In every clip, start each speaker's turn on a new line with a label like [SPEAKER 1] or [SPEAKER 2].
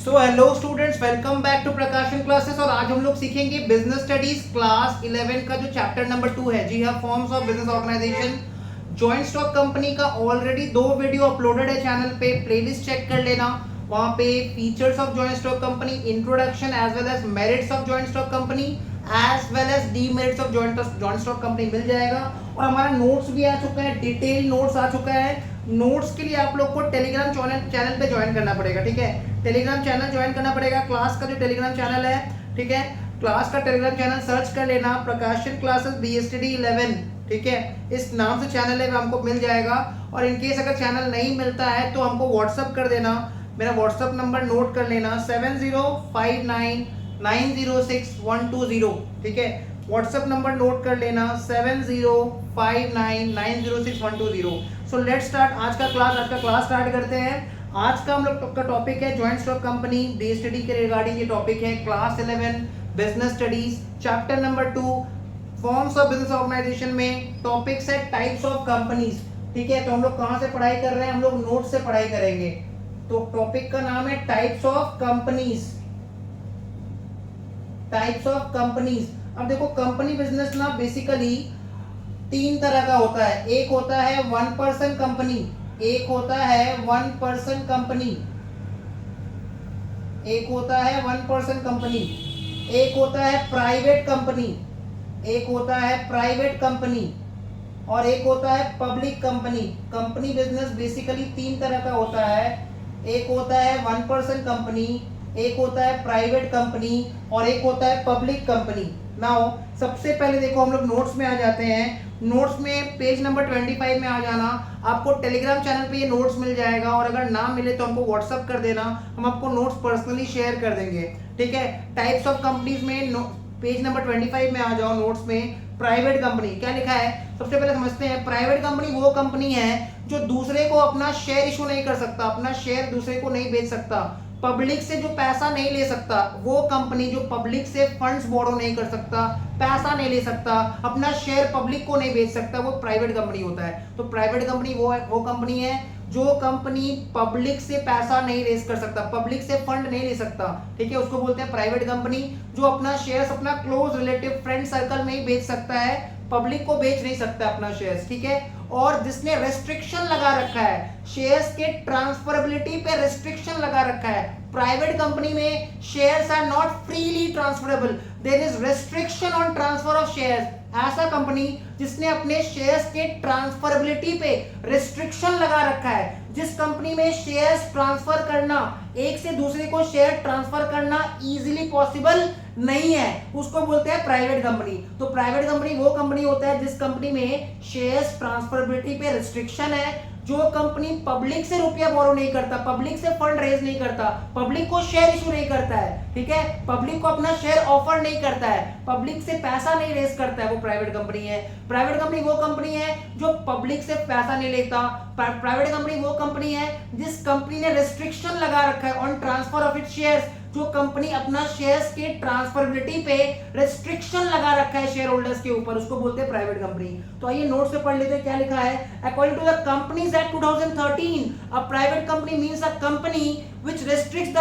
[SPEAKER 1] So hello students, welcome back to Prakashan classes. और आज हम लोग सीखेंगे बिजनेस स्टडीज क्लास 11 का जो चैप्टर नंबर 2 है। जी हाँ, forms of business organisation. Joint stock company का ऑलरेडी 2 वीडियो अपलोडेड है चैनल पे, प्लेलिस्ट चेक कर लेना। वहां पे features of joint stock company, introduction as well as merits of joint stock company as well as demerits of joint stock company मिल जाएगा। और हमारा नोट्स भी आ चुका है, डिटेल नोट्स आ चुका है। नोट्स के लिए आप लोग को टेलीग्राम चैनल पे ज्वाइन करना पड़ेगा, ठीक है। टेलीग्राम चैनल ज्वाइन करना पड़ेगा, क्लास का जो टेलीग्राम चैनल है, ठीक है। क्लास का टेलीग्राम चैनल सर्च कर लेना, प्रकाशन क्लासेस BSTD 11, ठीक है। इस नाम से चैनल है, हमको मिल जाएगा। और इनकेस अगर चैनल नहीं मिलता है तो हमको व्हाट्सअप कर देना। मेरा व्हाट्सअप नंबर नोट कर लेना 7059906120, ठीक है। व्हाट्सएप नंबर नोट कर लेना 7059906120। सो लेट्स स्टार्ट आज का क्लास स्टार्ट करते हैं। आज का हम लोग का टॉपिक है जॉइंट स्टॉक कंपनी BSTD के रिगार्डिंग। ये टॉपिक है class 11 business studies chapter number 2 forms of business organisation में टॉपिक्स है टाइप्स ऑफ कंपनीज, ठीक है। तो हम लोग कहां से पढ़ाई कर रहे हैं? हम लोग नोट से पढ़ाई करेंगे। तो टॉपिक का नाम है types of companies. Types of companies. अब देखो, कंपनी बिजनेस ना बेसिकली 3 तरह का होता है। एक होता है 1 पर्सन कंपनी, एक होता है 1 पर्सन कंपनी, एक होता है 1 पर्सन कंपनी, एक होता है प्राइवेट कंपनी, एक होता है प्राइवेट कंपनी, और एक होता है public company. Company business basically 3 तरह का होता है। एक होता है 1 पर्सन कंपनी, एक होता है प्राइवेट कंपनी, और एक होता है पब्लिक कंपनी। नाउ सबसे पहले देखो, हम लोग नोट्स में आ जाते हैं। नोट्स में पेज नंबर 25 में आ जाना। आपको टेलीग्राम चैनल पे ये नोट्स मिल जाएगा, और अगर ना मिले तो हमको व्हाट्सअप कर देना, हम आपको नोट्स पर्सनली शेयर कर देंगे, ठीक है। टाइप्स ऑफ कंपनीज में पेज नंबर 25 में आ जाओ। नोट्स में प्राइवेट कंपनी क्या लिखा है, सबसे पहले समझते हैं। प्राइवेट कंपनी वो कंपनी है जो दूसरे को अपना शेयर इशू नहीं कर सकता, अपना शेयर दूसरे को नहीं बेच सकता, पब्लिक से जो पैसा नहीं ले सकता। वो कंपनी जो पब्लिक से फंड्स बोरो नहीं कर सकता, पैसा नहीं ले सकता, अपना शेयर पब्लिक को नहीं बेच सकता, वो प्राइवेट कंपनी होता है। तो प्राइवेट कंपनी वो कंपनी है जो कंपनी पब्लिक से पैसा नहीं रेज कर सकता, पब्लिक से फंड नहीं ले सकता, ठीक है। उसको बोलते हैं प्राइवेट कंपनी। जो अपना शेयर्स अपना क्लोज रिलेटिव फ्रेंड सर्कल में ही बेच सकता है, पब्लिक को बेच नहीं सकता अपना शेयर्स, ठीक है। और जिसने रेस्ट्रिक्शन लगा रखा है, शेयर्स के ट्रांसफरेबिलिटी पे रेस्ट्रिक्शन लगा रखा है। प्राइवेट कंपनी में shares are not freely transferable, there is restriction on transfer of shares. ऐसा कंपनी जिसने अपने शेयर्स के ट्रांसफरेबिलिटी पे रेस्ट्रिक्शन लगा रखा है, जिस कंपनी में शेयर्स ट्रांसफर करना, एक से दूसरे को शेयर ट्रांसफर करना इजीली पॉसिबल नहीं है, उसको बोलते हैं प्राइवेट कंपनी। तो प्राइवेट कंपनी वो कंपनी होता है जिस कंपनी में शेयर्स ट्रांसफरेबिलिटी पे रिस्ट्रिक्शन है। जो कंपनी पब्लिक से रुपया बोरो नहीं करता, पब्लिक से फंड रेज नहीं करता, पब्लिक को शेयर इशू नहीं करता है, ठीक है, पब्लिक को अपना शेयर ऑफर नहीं करता है, पब्लिक से पैसा नहीं रेज करता है, वो प्राइवेट कंपनी है। प्राइवेट कंपनी वो कंपनी है जो पब्लिक से पैसा नहीं लेता। प्राइवेट कंपनी वो कंपनी है जिस कंपनी ने रेस्ट्रिक्शन लगा रखा है on transfer of its shares. जो कंपनी अपना शेयर्स के ट्रांसफरेबिलिटी पे रेस्ट्रिक्शन लगा रखा है शेयर होल्डर्स के ऊपर, उसको बोलते हैं प्राइवेट कंपनी। तो आइए नोट से पढ़ लेते हैं क्या लिखा है। According to the companies act 2013, a private company means a company which restricts the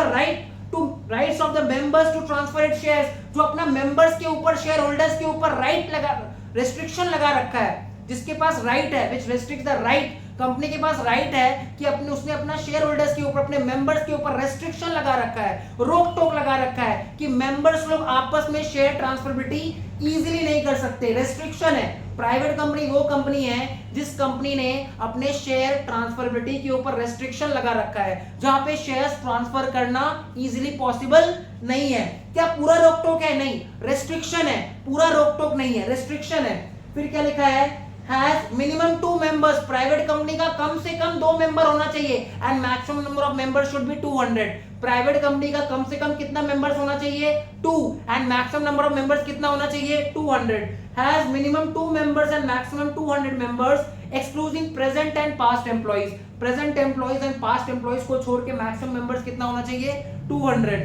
[SPEAKER 1] rights of the members to transfer its shares. जो अपना मेंबर्स के ऊपर, शेयर होल्डर्स के ऊपर रेस्ट्रिक्शन लगा रखा है, जिसके पास राइट है, which restricts the right, company के पास राइट है कि उसने अपना शेयर होल्डर्स के ऊपर, अपने मेंबर्स के ऊपर रेस्ट्रिक्शन लगा रखा है, रोक टोक लगा रखा है कि मेंबर्स लोग आपस में शेयर ट्रांसफरेबिलिटी इजीली नहीं कर सकते, रेस्ट्रिक्शन है। प्राइवेट कंपनी वो कंपनी है जिस कंपनी ने अपने शेयर ट्रांसफरेबिलिटी के ऊपर रेस्ट्रिक्शन लगा रखा है, जहां पे शेयर्स ट्रांसफर करना इजीली पॉसिबल नहीं है। क्या पूरा रोक टोक है? नहीं, रेस्ट्रिक्शन है, पूरा रोक टोक नहीं है, रेस्ट्रिक्शन है। फिर क्या लिखा है, has minimum 2 members. Private company का कम से कम 2 मेंबर होना चाहिए, and maximum number of members should be 200। Private company का कम से कम कितना मेंबर्स होना चाहिए? 2, and maximum number of members कितना होना चाहिए? 200। Has minimum 2 members and maximum 200 members, excluding present and past employees. Present employees and past employees को छोड़ के मैक्सिमम मेंबर्स कितना होना चाहिए? 200।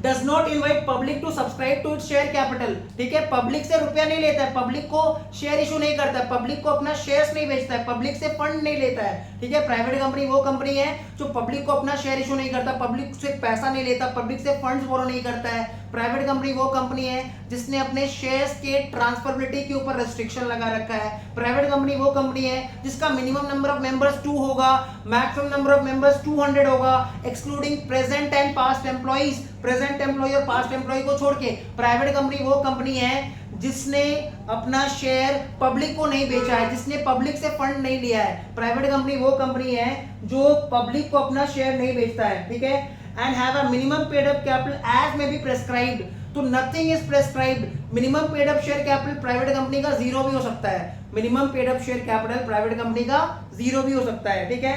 [SPEAKER 1] Does not invite public to subscribe to its share capital, ठीक है, पब्लिक से रुपया नहीं लेता है, पब्लिक को शेयर इशू नहीं करता है, पब्लिक को अपना शेयर्स नहीं बेचता है, पब्लिक से फंड नहीं लेता है, ठीक है। प्राइवेट कंपनी वो कंपनी है जो पब्लिक को अपना शेयर इशू नहीं करता, पब्लिक से पैसा नहीं लेता, पब्लिक से फंड्स बोरो नहीं करता है। प्राइवेट कंपनी वो कंपनी है जिसने अपने शेयर्स के ट्रांसफरेबिलिटी के ऊपर रेस्ट्रिक्शन लगा रखा है। प्राइवेट कंपनी वो कंपनी है जिसका मिनिमम नंबर ऑफ मेंबर्स 2 होगा, मैक्सिमम नंबर ऑफ मेंबर्स 200 होगा, excluding present and past employees, present employee और पास्ट एम्प्लॉय को छोड़ के। प्राइवेट कंपनी वो कंपनी है जिसने अपना शेयर पब्लिक को नहीं बेचा है, जिसने पब्लिक से फंड नहीं लिया है। प्राइवेट कंपनी वो कंपनी है जो पब्लिक को अपना शेयर नहीं बेचता है, ठीक है। And have a minimum paid up capital as may be prescribed, तो nothing is prescribed. Minimum paid up share capital private company का 0 भी हो सकता है, minimum paid up share capital private company का 0 भी हो सकता है, ठीक है।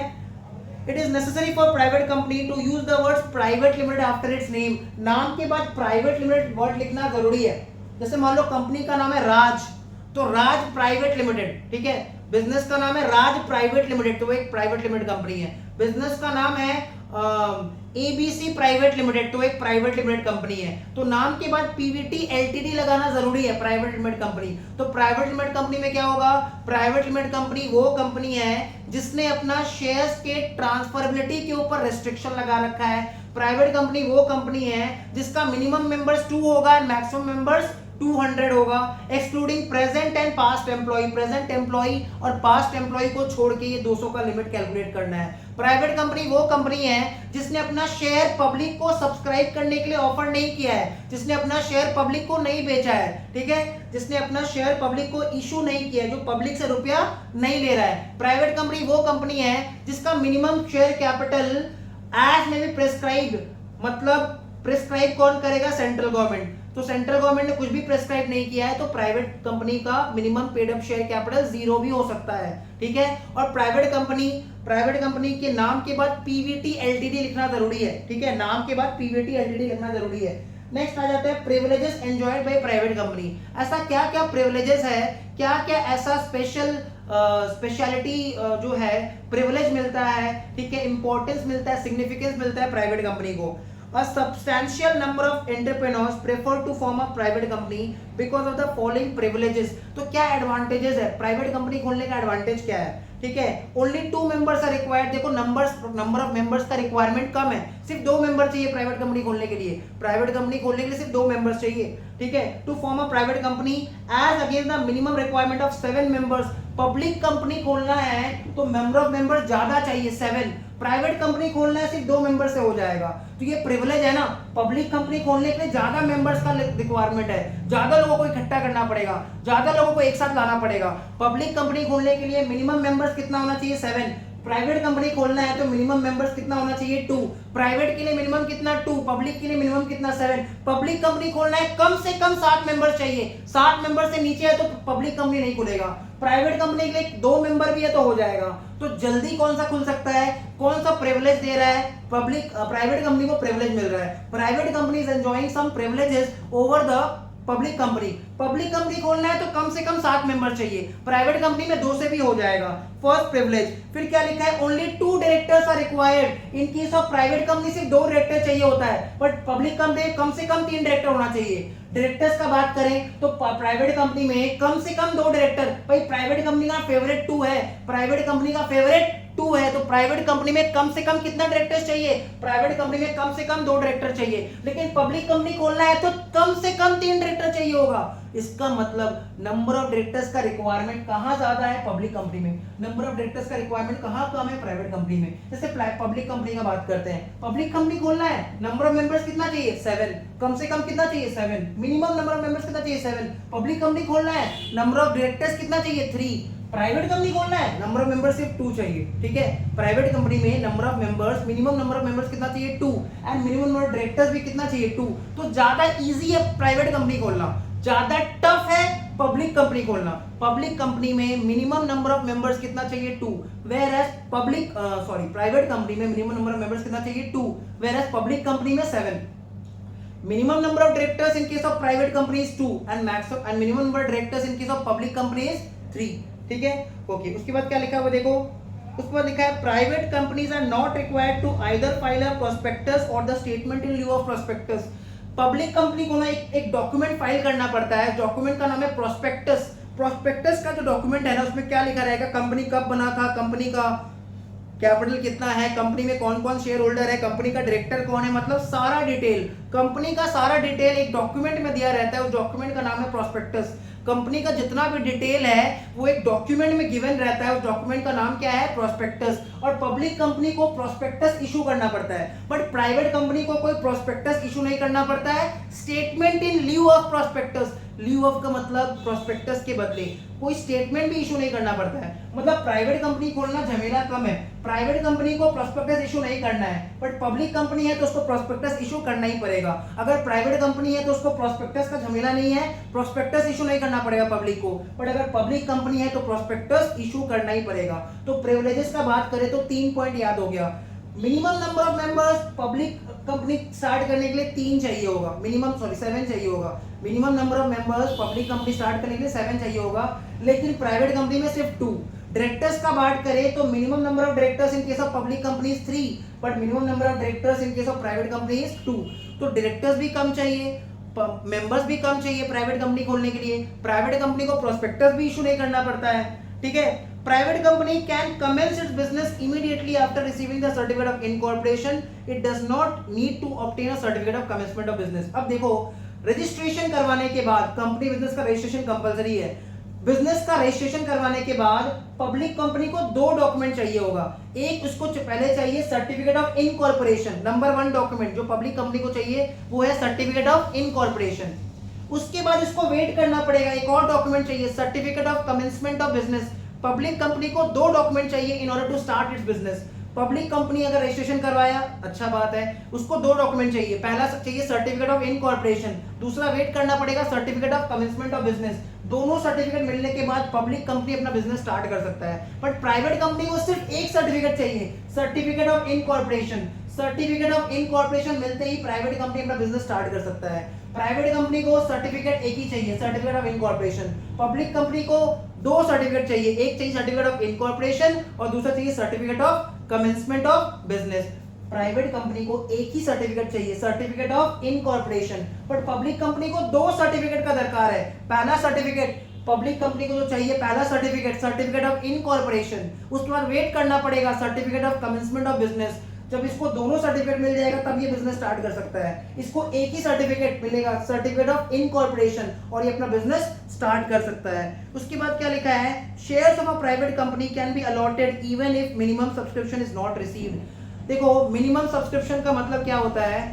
[SPEAKER 1] It is necessary for private company to use the words private limited after its name. नाम के बाद private limited वर्ड लिखना जरूरी है। जैसे मान लो कंपनी का नाम है राज, तो राज प्राइवेट लिमिटेड, ठीक है। बिजनेस का नाम है राज प्राइवेट लिमिटेड, तो वो एक प्राइवेट लिमिटेड कंपनी है। बिजनेस का नाम है एबीसी प्राइवेट लिमिटेड, तो एक प्राइवेट लिमिटेड कंपनी है। तो नाम के बाद पीवीटी एलटीडी लगाना जरूरी है प्राइवेट लिमिटेड कंपनी। तो प्राइवेट लिमिटेड कंपनी में क्या होगा, प्राइवेट लिमिटेड कंपनी वो कंपनी है जिसने अपना शेयर्स के ट्रांसफरेबिलिटी के ऊपर रेस्ट्रिक्शन लगा रखा है। प्राइवेट कंपनी वो कंपनी है जिसका मिनिमम मेंबर्स 2 होगा एंड मैक्सिमम मेंबर्स 200 होगा, excluding present and past employee, present employee और पास्ट एम्प्लॉय को छोड़ के ये 200 का लिमिट कैलकुलेट करना है। प्राइवेट कंपनी वो कंपनी है जिसने अपना शेयर पब्लिक को सब्सक्राइब करने के लिए ऑफर नहीं किया है, जिसने अपना शेयर पब्लिक को नहीं बेचा है, ठीक है, जिसने अपना शेयर पब्लिक को इशू नहीं किया है, जो पब्लिक से रुपया नहीं ले रहा है। प्राइवेट कंपनी वो कंपनी है जिसका minimum share capital as may be prescribed, मतलब प्रेस्क्राइब कौन करेगा, सेंट्रल गवर्नमेंट। तो सेंट्रल गवर्नमेंट ने कुछ भी प्रेस्क्राइब नहीं किया है, तो प्राइवेट कंपनी का minimum paid up share capital 0 भी हो सकता है, ठीक है। और प्राइवेट कंपनी के नाम के बाद पीवीटी एलटीडी लिखना जरूरी है, ठीक है, नाम के बाद पीवीटी एलटीडी लिखना जरूरी है। नेक्स्ट आ जाता है privileges enjoyed by private company. ऐसा क्या क्या प्रिविलेजेस है, क्या क्या ऐसा स्पेशलिटी जो है प्रिविलेज मिलता है, ठीक है, इंपॉर्टेंस मिलता है, सिग्निफिकेंस मिलता है प्राइवेट कंपनी को। A substantial number of entrepreneurs prefer to form a private company because of the following privileges। तो क्या एडवांटेजेस है प्राइवेट कंपनी खोलने का, एडवांटेज क्या है, ठीक है। ओनली 2 मेंबर्स आर रिक्वायर्ड, देखो नंबर ऑफ मेंबर्स का रिक्वायरमेंट कम है, सिर्फ 2 मेंबर चाहिए प्राइवेट कंपनी खोलने के लिए। प्राइवेट कंपनी खोलने के लिए सिर्फ 2 मेंबर्स चाहिए, ठीक है। To form a private company as against the minimum requirement of 7 members. Public company खोलना है तो नंबर ऑफ मेंबर्स ज्यादा चाहिए 7, प्राइवेट कंपनी खोलना है सिर्फ 2 मेंबर से हो जाएगा। तो ये प्रिविलेज है ना, पब्लिक कंपनी खोलने के लिए ज्यादा मेंबर्स का रिक्वायरमेंट है, ज्यादा लोगों को इकट्ठा करना पड़ेगा, ज्यादा लोगों को एक साथ लाना पड़ेगा। पब्लिक कंपनी खोलने के लिए मिनिमम मेंबर्स कितना होना चाहिए, 7। प्राइवेट कंपनी खोलना है तो मिनिमम मेंबर्स कितना होना चाहिए, 2। प्राइवेट के लिए मिनिमम कितना, 2। पब्लिक के लिए मिनिमम कितना, 7। पब्लिक कंपनी खोलना है कम से कम 7 मेंबर्स चाहिए, 7 मेंबर से नीचे है तो पब्लिक कंपनी नहीं खुलेगा। प्राइवेट कंपनी के लिए 2 मेंबर भी है तो हो जाएगा। तो जल्दी कौन सा खुल सकता है, कौन सा प्रिविलेज दे रहा है, प्राइवेट कंपनी को प्रिविलेज मिल रहा है। Private company is enjoying some privileges over the public company खोलना है तो कम से कम 7 मेंबर चाहिए, प्राइवेट कंपनी में 2 से भी हो जाएगा। First privilege. फिर क्या लिखा है, only 2 directors are required. In case of private company सिर्फ 2 डायरेक्टर चाहिए होता है, बट पब्लिक कंपनी कम से कम 3 डायरेक्टर होना चाहिए। डायरेक्टर्स का बात करें तो प्राइवेट कंपनी में कम से कम 2 डायरेक्टर। भाई प्राइवेट कंपनी का फेवरेट 2 है, प्राइवेट कंपनी का फेवरेट 2 है, तो प्राइवेट कंपनी में कम से कम कितना डायरेक्टर्स चाहिए, प्राइवेट कंपनी में कम से कम 2 डायरेक्टर चाहिए। लेकिन पब्लिक कंपनी खोलना है तो कम से कम 3 डायरेक्टर चाहिए होगा। इसका मतलब नंबर ऑफ डायरेक्टर्स का रिक्वायरमेंट कहां ज्यादा है, पब्लिक कंपनी में। नंबर ऑफ डायरेक्टर्स का रिक्वायरमेंट कहां कम है, प्राइवेट कंपनी में। जैसे पब्लिक कंपनी का बात करते हैं, पब्लिक कंपनी खोलना है, नंबर ऑफ मेंबर्स कितना चाहिए, 7। कम से कम कितना चाहिए, 7। मिनिमम नंबर ऑफ मेंबर्स कितना चाहिए, 7। पब्लिक कंपनी खोलना है, नंबर ऑफ डायरेक्टर्स कितना चाहिए, 3। प्राइवेट कंपनी खोलना है, नंबर ऑफ मेंबर्स सिर्फ 2 चाहिए, ठीक है। प्राइवेट कंपनी में number of members, minimum number of members कितना चाहिए, 2, and minimum number of directors भी कितना चाहिए, 2। तो ज्यादा इजी है प्राइवेट कंपनी खोलना, ज्यादा टफ है पब्लिक कंपनी खोलना। पब्लिक कंपनी में मिनिमम नंबर ऑफ मेंबर्स कितना चाहिए, 2, वेयर एज प्राइवेट कंपनी में मिनिमम नंबर ऑफ मेंबर्स कितना चाहिए, 2, वेयर एज पब्लिक कंपनी में 7। minimum number of directors in case of private company is 2 and minimum number of directors in case of public company is 3। ठीक है, okay. उसके बाद क्या लिखा हुआ देखो, उसके बाद लिखा है private companies are not required to either file a prospectus or the statement in lieu of prospectus. Public company को ना एक डॉक्यूमेंट फाइल करना पड़ता है, डॉक्यूमेंट का नाम है प्रोस्पेक्टस। प्रोस्पेक्टस का जो डॉक्यूमेंट है ना, उसमें क्या लिखा रहेगा, कंपनी कब बना था, कंपनी का कैपिटल कितना है, कंपनी में कौन कौन शेयर होल्डर है, कंपनी का डायरेक्टर कौन है, मतलब सारा डिटेल, कंपनी का सारा डिटेल एक डॉक्यूमेंट में दिया रहता है। उस डॉक्यूमेंट का नाम है प्रोस्पेक्टस। कंपनी का जितना भी डिटेल है वो एक डॉक्यूमेंट में गिवन रहता है, उस डॉक्यूमेंट का नाम क्या है, प्रोस्पेक्टस। और पब्लिक कंपनी को प्रोस्पेक्टस इशू करना पड़ता है, बट प्राइवेट कंपनी को कोई प्रोस्पेक्टस इशू नहीं करना पड़ता है। Statement in lieu of prospectus, lieu of का मतलब प्रोस्पेक्टस के बदले कोई स्टेटमेंट भी इशू नहीं करना पड़ता है। मतलब प्राइवेट कंपनी खोलना झमेला कम है, प्राइवेट कंपनी को प्रोस्पेक्टस इशू नहीं करना है, बट पब्लिक कंपनी है तो उसको प्रोस्पेक्टस इशू करना ही पड़ेगा। अगर प्राइवेट कंपनी है तो उसको प्रोस्पेक्टस का झमेला नहीं है, प्रोस्पेक्टस इशू नहीं करना पड़ेगा पब्लिक को, बट अगर पब्लिक कंपनी है तो प्रोस्पेक्टस इशू करना ही पड़ेगा। तो प्रिविलेजेस का बात करें तो 3 पॉइंट याद हो गया। Minimum number of members public company start करने के लिए 3 चाहिए होगा, मिनिमम 7 चाहिए होगा। Minimum number of members public company start करने के लिए 7 चाहिए होगा, लेकिन प्राइवेट कंपनी में सिर्फ 2। डायरेक्टर्स का बात करें तो minimum number of directors in case of public company is 3, but minimum number of directors in case of private company is 2। तो डायरेक्टर्स भी कम चाहिए, मेंबर्स भी कम चाहिए प्राइवेट कंपनी खोलने के लिए। प्राइवेट कंपनी को प्रोस्पेक्टस भी इशू नहीं करना पड़ता है, ठीक है। Private company can commence its business immediately after receiving the certificate of incorporation. It does not need to obtain a certificate of commencement of business. अब देखो, रजिस्ट्रेशन करवाने के बाद, कंपनी बिजनेस का रजिस्ट्रेशन कंपलसरी है, बिजनेस का registration करवाने के बाद पब्लिक कंपनी को 2 डॉक्यूमेंट चाहिए होगा। एक उसको पहले चाहिए certificate of incorporation, number 1 document जो पब्लिक कंपनी को चाहिए वो है सर्टिफिकेट ऑफ इनकॉर्पोरेशन। उसके बाद इसको वेट करना पड़ेगा, एक और डॉक्यूमेंट चाहिए, certificate of commencement of business. Public company को 2 डॉक्यूमेंट चाहिए in order to start its business. Public company अगर रजिस्ट्रेशन करवाया, अच्छा बात है, उसको 2 डॉक्यूमेंट चाहिए। पहला चाहिए सर्टिफिकेट ऑफ इनकॉर्पोरेशन, दूसरा वेट करना पड़ेगा certificate of commencement of business. दोनों सर्टिफिकेट मिलने के बाद पब्लिक कंपनी अपना बिजनेस स्टार्ट कर सकता है, बट प्राइवेट कंपनी को सिर्फ एक सर्टिफिकेट चाहिए, certificate of incorporation. Certificate of incorporation मिलते ही प्राइवेट कंपनी अपना बिजनेस स्टार्ट कर सकता है। प्राइवेट कंपनी को सर्टिफिकेट एक ही चाहिए, certificate of incorporation. Public company को 2 सर्टिफिकेट चाहिए, एक चाहिए सर्टिफिकेट ऑफ इनकॉर्पोरेशन और दूसरा चाहिए certificate of commencement of business. Private company को एक ही सर्टिफिकेट चाहिए, certificate of incorporation, but public company को 2 सर्टिफिकेट का दरकार है। पहला सर्टिफिकेट पब्लिक कंपनी को जो चाहिए, पहला सर्टिफिकेट, सर्टिफिकेट ऑफ इनकॉर्पोरेशन, उसके बाद वेट करना पड़ेगा certificate of commencement of business. जब इसको दोनों सर्टिफिकेट मिल जाएगा तब ये बिजनेस स्टार्ट कर सकता है। इसको एक ही सर्टिफिकेट मिलेगा, सर्टिफिकेट ऑफ इनकॉर्पोरेशन, और ये अपना बिजनेस स्टार्ट कर सकता है। उसके बाद क्या लिखा है, shares of a private company can be allotted even if minimum subscription is not received. देखो, मिनिमम सब्सक्रिप्शन का मतलब क्या होता है,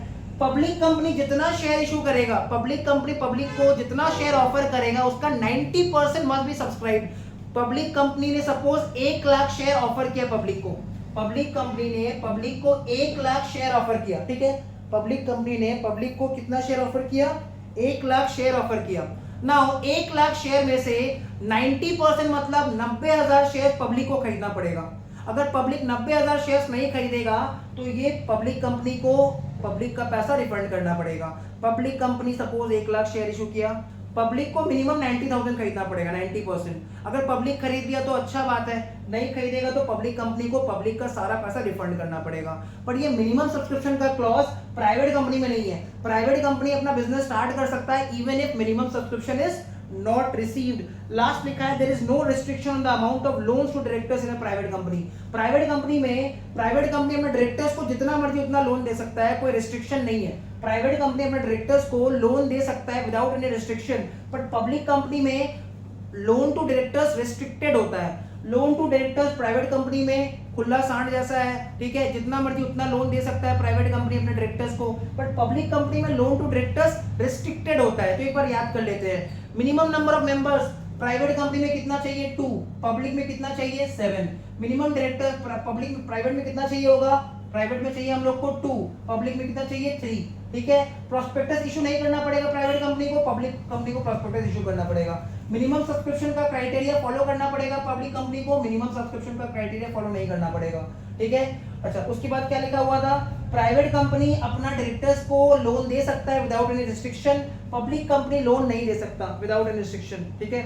[SPEAKER 1] पब्लिक कंपनी जितना शेयर इशू करेगा, पब्लिक कंपनी पब्लिक को जितना शेयर ऑफर करेगा उसका 90% must be subscribe. Public company ने सपोज 1 लाख शेयर ऑफर किया पब्लिक को, पब्लिक कंपनी ने पब्लिक को 1 लाख शेयर ऑफर किया, ठीक है। पब्लिक कंपनी ने पब्लिक को कितना शेयर ऑफर किया, 1 लाख शेयर ऑफर किया। नाउ 1 लाख शेयर में से 90% मतलब 90,000 शेयर पब्लिक को खरीदना पड़ेगा। अगर पब्लिक 90,000 शेयर्स नहीं खरीदेगा तो ये पब्लिक कंपनी को पब्लिक का पैसा रिफंड करना पड़ेगा। Public company suppose 1 lakh share issue किया, पब्लिक को मिनिमम 90,000 खरीदना पड़ेगा, 90%। अगर पब्लिक खरीद लिया तो अच्छा बात है, नहीं खरीदेगा तो पब्लिक कंपनी को पब्लिक का सारा पैसा रिफंड करना पड़ेगा। पर ये मिनिमम सब्सक्रिप्शन का क्लॉज प्राइवेट कंपनी में नहीं है। प्राइवेट कंपनी अपना बिजनेस स्टार्ट कर सकता है even if minimum subscription is not received. Last लिखा है, there is no restriction on the amount of loans to directors in a private company. Private company में प्राइवेट कंपनी अपने directors को जितना मर्जी उतना लोन दे सकता है, कोई रिस्ट्रिक्शन नहीं है। प्राइवेट कंपनी अपने डायरेक्टर्स को लोन दे सकता है without any restriction, but public company में लोन टू डायरेक्टर्स रिस्ट्रिक्टेड होता है। Loan to directors private company में खुला सांड जैसा है, ठीक है, जितना मर्जी उतना लोन दे सकता है प्राइवेट कंपनी अपने डायरेक्टर्स को, बट पब्लिक कंपनी में लोन टू डायरेक्टर्स रिस्ट्रिक्टेड होता है। तो एक बार याद कर लेते हैं, minimum number of members private company में कितना चाहिए, 2, पब्लिक में कितना चाहिए, 7। मिनिमम डायरेक्टर पब्लिक प्राइवेट में कितना चाहिए होगा, प्राइवेट में चाहिए हम लोग को 2, पब्लिक में कितना चाहिए, 3, ठीक है। प्रोस्पेक्टस इशू नहीं करना पड़ेगा प्राइवेट कंपनी को, पब्लिक कंपनी को प्रोस्पेक्टस इशू करना पड़ेगा। मिनिमम सब्सक्रिप्शन का क्राइटेरिया फॉलो करना पड़ेगा पब्लिक कंपनी को, मिनिमम सब्सक्रिप्शन का क्राइटेरिया फॉलो नहीं करना पड़ेगा, ठीक है। अच्छा, उसके बाद क्या लिखा हुआ था, प्राइवेट कंपनी अपना डायरेक्टर्स को लोन दे सकता है without any restriction, public company loan नहीं दे सकता विदाउट एनी रिस्ट्रिक्शन, ठीक है।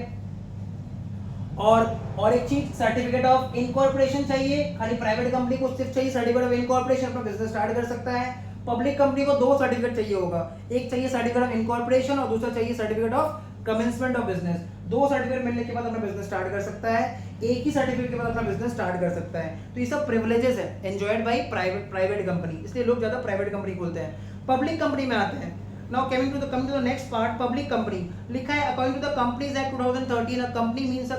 [SPEAKER 1] और एक चीज, सर्टिफिकेट ऑफ इनकॉर्पोरेशन चाहिए, खाली प्राइवेट कंपनी को सिर्फ चाहिए सर्टिफिकेट ऑफ इनकॉर्पोरेशन, अपना बिजनेस स्टार्ट कर सकता है। पब्लिक कंपनी को दो सर्टिफिकेट चाहिए होगा, एक चाहिए सर्टिफिकेट ऑफ इनकॉर्पोरेशन और दूसरा चाहिए certificate of commencement of business. दो सर्टिफिकेट मिलने के बाद अपना बिजनेस स्टार्ट कर सकता है, एक ही सर्टिफिकेट के बाद अपना बिजनेस स्टार्ट कर सकता है। तो ये सब प्रिविलेजेस है एंजॉयड बाय प्राइवेट कंपनी, इसलिए लोग ज्यादा प्राइवेट कंपनी खोलते हैं। पब्लिक कंपनी में आते हैं। Now coming to the next part, public company. लिखा है according to the companies act 2013 a company means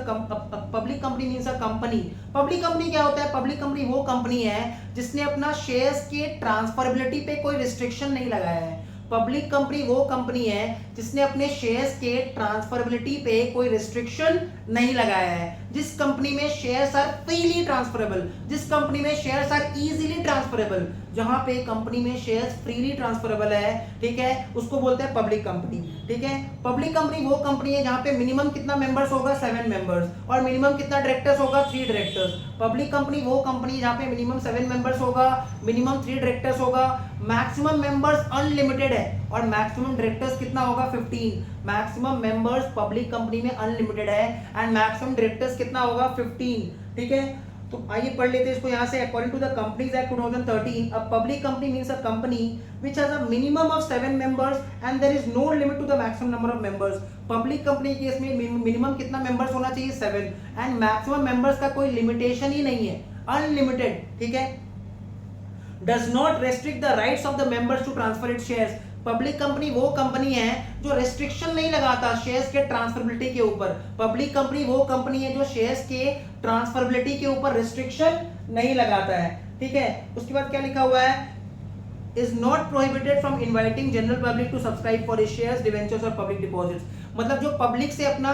[SPEAKER 1] public company means a company. Public company क्या होता है? पब्लिक कंपनी वो कंपनी है जिसने अपना शेयर्स के ट्रांसफरेबिलिटी पे कोई रिस्ट्रिक्शन नहीं लगाया है। पब्लिक कंपनी वो कंपनी है जिसने अपने शेयर्स के ट्रांसफरेबिलिटी पे कोई रिस्ट्रिक्शन नहीं लगाया है। जिस कंपनी में शेयर्स आर फ्रीली ट्रांसफरेबल, जिस कंपनी में शेयर्स आर इजीली ट्रांसफरेबल, जहां पे कंपनी में शेयर्स फ्रीली ट्रांसफरेबल है, ठीक है, उसको बोलते हैं पब्लिक कंपनी। ठीक है, पब्लिक कंपनी वो कंपनी है जहां पे मिनिमम कितना मेंबर्स होगा? 7 मेंबर्स, और मिनिमम कितना डायरेक्टर्स होगा? 3 डायरेक्टर्स। पब्लिक कंपनी वो कंपनी है जहां पे मिनिमम 7 मेंबर्स होगा, मिनिमम 3 डायरेक्टर्स होगा, मैक्सिमम मेंबर्स अनलिमिटेड है, और मैक्सिमम डायरेक्टर्स कितना होगा? 15। मैक्सिमम मेंबर्स पब्लिक कंपनी में अनलिमिटेड है एंड मैक्सिमम डायरेक्टर्स कितना होगा? 15। ठीक है, तो आइए पढ़ लेते हैं इसको यहाँ से। According to the companies act 2013 a public company means a company which has a minimum of 7 members and there is no limit to the maximum number of members. Public company के केस में minimum कितना members होना चाहिए? 7, and maximum members का कोई limitation ही नहीं है, unlimited. ठीक है, does not restrict the rights of the members to transfer its shares. Public company वो कंपनी है जो रेस्ट्रिक्शन नहीं लगाता शेयर्स के ट्रांसफरेबिलिटी के ऊपर। पब्लिक कंपनी वो कंपनी है जो शेयर्स के ट्रांसफरेबिलिटी के ऊपर रेस्ट्रिक्शन नहीं लगाता है। ठीक है, उसके बाद क्या लिखा हुआ है? is not prohibited from inviting general public to subscribe for his shares, debentures और public deposits। मतलब जो पब्लिक से अपना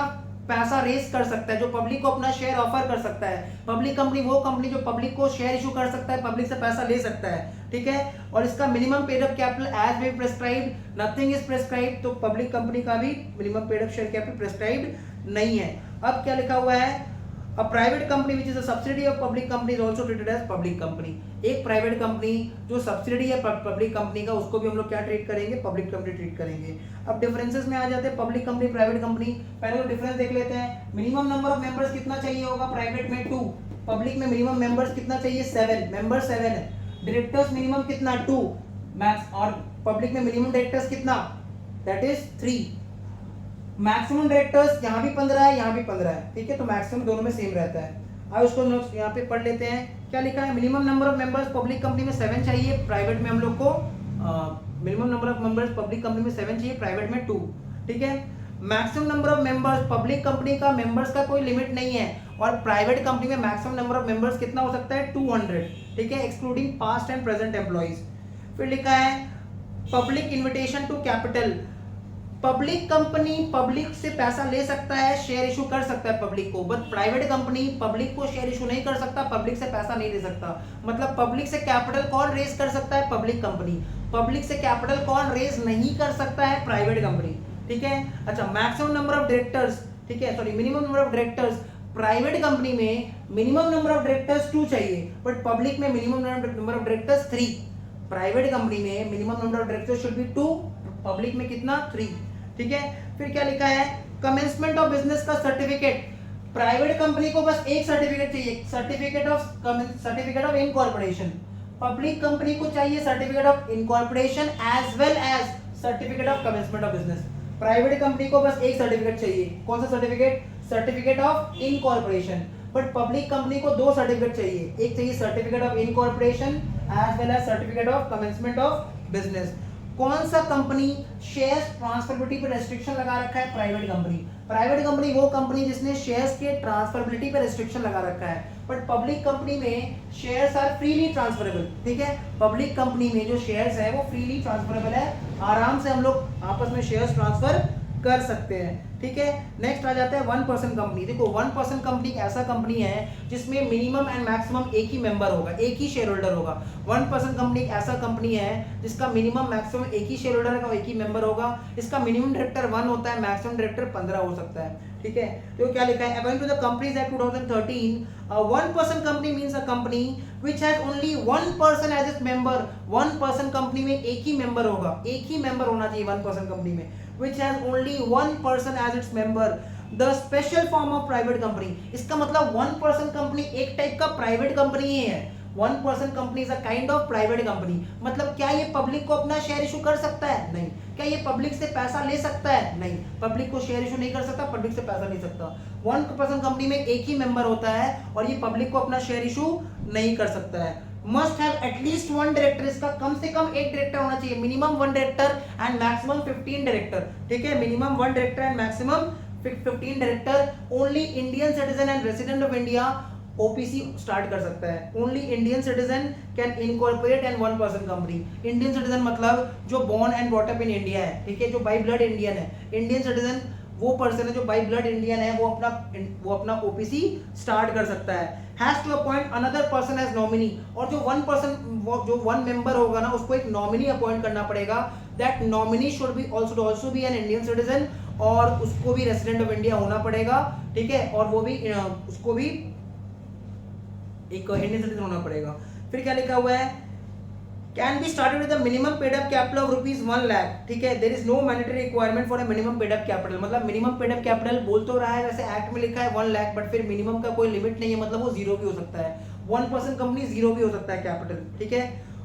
[SPEAKER 1] पैसा रेस कर सकता है, जो पब्लिक को अपना शेयर ऑफर कर सकता है। पब्लिक कंपनी वो कंपनी जो पब्लिक को शेयर इशू कर सकता है, पब्लिक से पैसा ले सकता है। ठीक है, और इसका minimum paid up capital as be prescribed, nothing is prescribed. तो पब्लिक कंपनी का भी minimum paid up share capital prescribed नहीं है। अब क्या लिखा हुआ है? A private company which is a subsidiary of public company is also treated as public company। एक प्राइवेट कंपनी जो सब्सिडी है पब्लिक कंपनी का, उसको भी हम लोग क्या ट्रीट करेंगे? पब्लिक कंपनी ट्रीट करेंगे। अब डिफरेंसेस में आ जाते हैं, पब्लिक कंपनी प्राइवेट कंपनी। पहले तो डिफरेंस देख लेते हैं। मिनिमम नंबर ऑफ मेंबर्स कितना चाहिए होगा? प्राइवेट में 2, पब्लिक में मिनिमम मेंबर्स कितना चाहिए? 7 मेंबर 7 है। डायरेक्टर्स मिनिमम कितना? 2 मैक्स, और पब्लिक में मिनिमम डायरेक्टर्स कितना? That is 3। मैक्सिमम डायरेक्टर्स यहाँ भी 15 है, यहाँ भी 15 है। ठीक है, तो मैक्सिमम दोनों में सेम रहता है। अब उसको हम लोग यहाँ पे पढ़ लेते हैं। क्या लिखा है? Minimum number of members public company में 7 चाहिए, प्राइवेट में हम लोग को minimum number of members public company में 7 चाहिए, प्राइवेट में 2। ठीक है, maximum number of members public company का मेंबर्स का कोई लिमिट नहीं है, और प्राइवेट कंपनी में मैक्सिमम नंबर ऑफ मेंबर्स कितना हो सकता है? 200। ठीक है, excluding past and present employees. फिर लिखा है public invitation to capital. Public company public से पैसा ले सकता है, शेयर इशू कर सकता है पब्लिक को, बट प्राइवेट कंपनी पब्लिक को शेयर इशू नहीं कर सकता, पब्लिक से पैसा नहीं ले सकता। मतलब पब्लिक से कैपिटल कौन रेज कर सकता है? Public company. पब्लिक से कैपिटल कौन रेज नहीं कर सकता है? Private company. ठीक है, अच्छा, मैक्सिमम नंबर ऑफ डायरेक्टर्स, ठीक है, sorry, minimum number of directors. Private company में मिनिमम नंबर ऑफ डायरेक्टर्स 2 चाहिए, बट पब्लिक में minimum number of directors 3। Private company में minimum number of directors should be 2, public में कितना? 3। ठीक है, फिर क्या लिखा है? कमेंसमेंट ऑफ बिजनेस का सर्टिफिकेट। प्राइवेट कंपनी को बस एक सर्टिफिकेट चाहिए, certificate of incorporation. Public company को चाहिए certificate of incorporation as well as certificate of commencement of business. Private company को बस एक सर्टिफिकेट चाहिए, कौन सा certificate? Certificate of incorporation. But public company को 2 सर्टिफिकेट चाहिए, एक चाहिए certificate of incorporation as well as certificate of commencement of business. कौन सा कंपनी शेयर्स ट्रांसफरेबिलिटी पर रेस्ट्रिक्शन लगा रखा है? Private company. प्राइवेट कंपनी वो कंपनी जिसने शेयर्स के ट्रांसफरेबिलिटी पर रेस्ट्रिक्शन लगा रखा है, बट पब्लिक कंपनी में शेयर्स आर फ्रीली ट्रांसफरेबल। ठीक है, पब्लिक कंपनी में जो शेयर्स है वो फ्रीली ट्रांसफरेबल है, आराम से हम लोग आपस में शेयर्स ट्रांसफर कर सकते हैं। ठीक है, नेक्स्ट आ जाता है 1% कंपनी। देखो 1% कंपनी एक ऐसा कंपनी है जिसमें मिनिमम एंड मैक्सिमम एक ही मेंबर होगा, एक ही शेयर होल्डर होगा। 1% कंपनी एक ऐसा कंपनी है जिसका मिनिमम मैक्सिमम एक ही शेयर होल्डर का एक ही मेंबर होगा। इसका मिनिमम डायरेक्टर 1 होता है, मैक्सिमम डायरेक्टर 15 हो सकता है। ठीक है, तो क्या लिखा है? According to the companies act 2013 1% company means a company which has only 1 person as its member. 1% company में एक ही मेंबर होगा, एक ही मेंबर होना चाहिए 1% कंपनी में, which has only 1 person as its member। The special form of private company। इसका मतलब 1% company एक टाइप का प्राइवेट कंपनी ही है। 1% company is a kind of private company. मतलब क्या ये पब्लिक को अपना शेयर इशू कर सकता है? नहीं। क्या ये पब्लिक से पैसा ले सकता है? नहीं। पब्लिक को शेयर इशू नहीं कर सकता, पब्लिक से पैसा नहीं सकता। 1% कंपनी में एक ही मेंबर होता है और ये पब्लिक को अपना शेयर इशू नहीं कर सकता है। मस्ट हैव एटलीस्ट 1 डायरेक्टर, इसका कम से कम एक डायरेक्टर होना चाहिए, minimum 1 director and maximum 15 director. ठीक है, minimum 1 director and maximum 15 director. Only Indian citizen and resident of India OPC start कर सकता है। Only Indian citizen can incorporate and 1% company. Indian citizen मतलब जो born and brought up in India है, ठीक है, जो बाई ब्लड इंडियन है। इंडियन सिटीजन वो पर्सन है जो बाई ब्लड इंडियन है, वो अपना ओपीसी स्टार्ट कर सकता है। Has to appoint another person as nominee, और जो 1 मेंबर होगा ना, उसको एक नॉमिनी अपॉइंट करना पड़ेगा। That nominee should be also be an Indian citizen, और उसको भी रेसिडेंट ऑफ इंडिया होना पड़ेगा। ठीक है, और वो भी उसको भी एक इंडियन सिटीजन होना पड़ेगा। फिर क्या लिखा हुआ है, can be started with the minimum paid up capital of ₹1 lakh. ठीक है, there is no mandatory requirement for a minimum paid up capital. मतलब मिनिमम पेड अप कैपिटल बोल तो रहा है, वैसे एक्ट में लिखा है 1 लाख, बट फिर मिनिमम का कोई लिमिट नहीं है, मतलब वो जीरो भी हो सकता है। 1% कंपनी जीरो भी हो सकता है कैपिटल। ठीक है,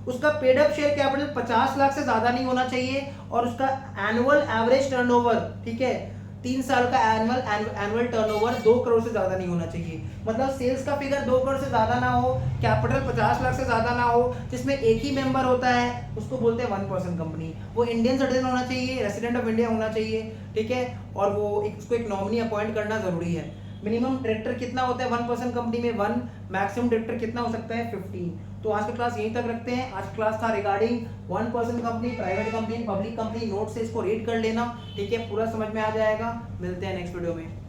[SPEAKER 1] उसका paid up share capital 50 lakh से ज्यादा नहीं होना चाहिए, और उसका एनुअल एवरेज टर्नओवर, ठीक है, 3 साल का एनुअल टर्नओवर 2 करोड़ से ज्यादा नहीं होना चाहिए। मतलब सेल्स का फिगर 2 करोड़ से ज्यादा ना हो, कैपिटल 50 लाख से ज्यादा ना हो, जिसमें एक ही मेंबर होता है, उसको बोलते हैं 1% कंपनी। वो इंडियन सिटीजन होना चाहिए, रेसिडेंट ऑफ इंडिया होना चाहिए। ठीक है, और वो उसको एक नॉमिनी अपॉइंट करना जरूरी है। मिनिमम डायरेक्टर कितना होता है 1% कंपनी में? 1। मैक्सिमम डायरेक्टर कितना हो सकता है? 15। तो आज का क्लास यहीं तक रखते हैं। आज क्लास था regarding 1% company, private company, public company. Note से इसको रीड कर लेना, ठीक है, पूरा समझ में आ जाएगा। मिलते हैं नेक्स्ट वीडियो में।